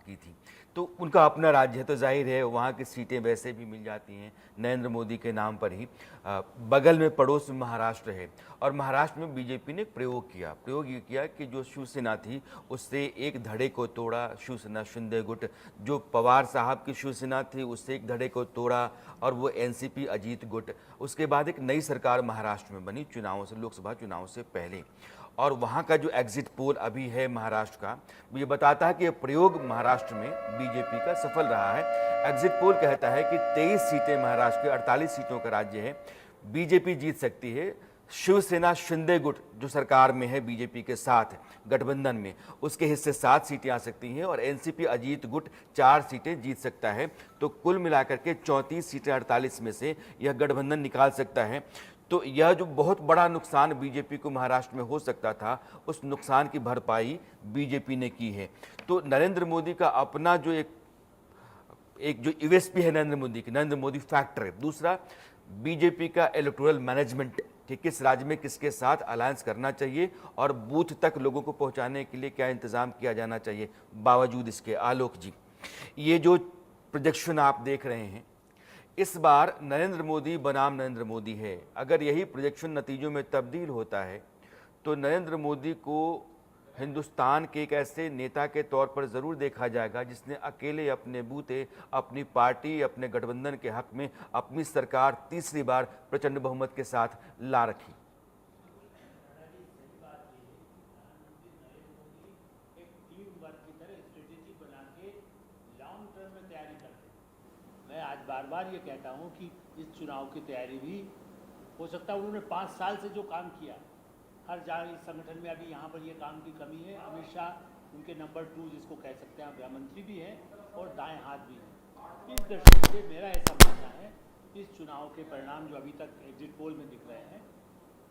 की थी। तो उनका अपना राज्य है, तो जाहिर है वहाँ की सीटें वैसे भी मिल जाती हैं नरेंद्र मोदी के नाम पर ही। बगल में पड़ोस में महाराष्ट्र है, और महाराष्ट्र में बीजेपी ने प्रयोग ये किया कि जो शिवसेना थी उससे एक धड़े को तोड़ा, शिवसेना शिंदे गुट। जो पवार साहब की शिवसेना थी उससे एक धड़े को तोड़ा, और वो एनसीपी अजीत गुट। उसके बाद एक नई सरकार महाराष्ट्र में बनी चुनावों से, लोकसभा चुनाव से पहले। और वहाँ का जो एग्जिट पोल अभी है महाराष्ट्र का, ये बताता है कि ये प्रयोग महाराष्ट्र में बीजेपी का सफल रहा है। एग्जिट पोल कहता है कि 23 सीटें महाराष्ट्र के, 48 सीटों का राज्य है, बीजेपी जीत सकती है। शिवसेना शिंदे गुट जो सरकार में है बीजेपी के साथ गठबंधन में, उसके हिस्से 7 सीटें आ सकती हैं, और एनसीपी अजीत गुट 4 सीटें जीत सकता है। तो कुल मिलाकर के 34 सीटें 48 में से यह गठबंधन निकाल सकता है। तो यह जो बहुत बड़ा नुकसान बीजेपी को महाराष्ट्र में हो सकता था, उस नुकसान की भरपाई बीजेपी ने की है। तो नरेंद्र मोदी का अपना जो एक जो यूएसपी है नरेंद्र मोदी की, नरेंद्र मोदी फैक्टर है। दूसरा, बीजेपी का इलेक्टोरल मैनेजमेंट कि किस राज्य में किसके साथ अलायंस करना चाहिए और बूथ तक लोगों को पहुंचाने के लिए क्या इंतजाम किया जाना चाहिए। बावजूद इसके आलोक जी, ये जो प्रोजेक्शन आप देख रहे हैं, इस बार नरेंद्र मोदी बनाम नरेंद्र मोदी है। अगर यही प्रोजेक्शन नतीजों में तब्दील होता है तो नरेंद्र मोदी को हिंदुस्तान के एक ऐसे नेता के तौर पर ज़रूर देखा जाएगा जिसने अकेले अपने बूते, अपनी पार्टी, अपने गठबंधन के हक में अपनी सरकार तीसरी बार प्रचंड बहुमत के साथ ला रखी। मैं आज बार बार ये कहता हूँ कि इस चुनाव की तैयारी भी हो सकता है उन्होंने 5 साल से जो काम किया, हर जगह इस संगठन में अभी यहाँ पर ये काम की कमी है। अमित शाह उनके नंबर 2 जिसको कह सकते हैं, गृह मंत्री भी हैं और दाएं हाथ भी हैं। इस दृष्टि से मेरा ऐसा मानना है कि इस चुनाव के परिणाम जो अभी तक एग्जिट पोल में दिख रहे हैं,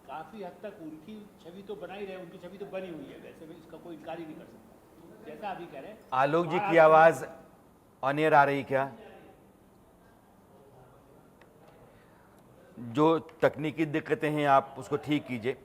काफ़ी हद तक उनकी छवि तो बना ही रहे, उनकी छवि तो बनी हुई है, वैसे भी इसका कोई इनकार ही नहीं कर सकता। जैसा अभी कह रहे हैं, आलोक जी की आवाज़ ऑन एयर आ रही क्या? जो तकनीकी दिक्कतें हैं आप उसको ठीक कीजिए।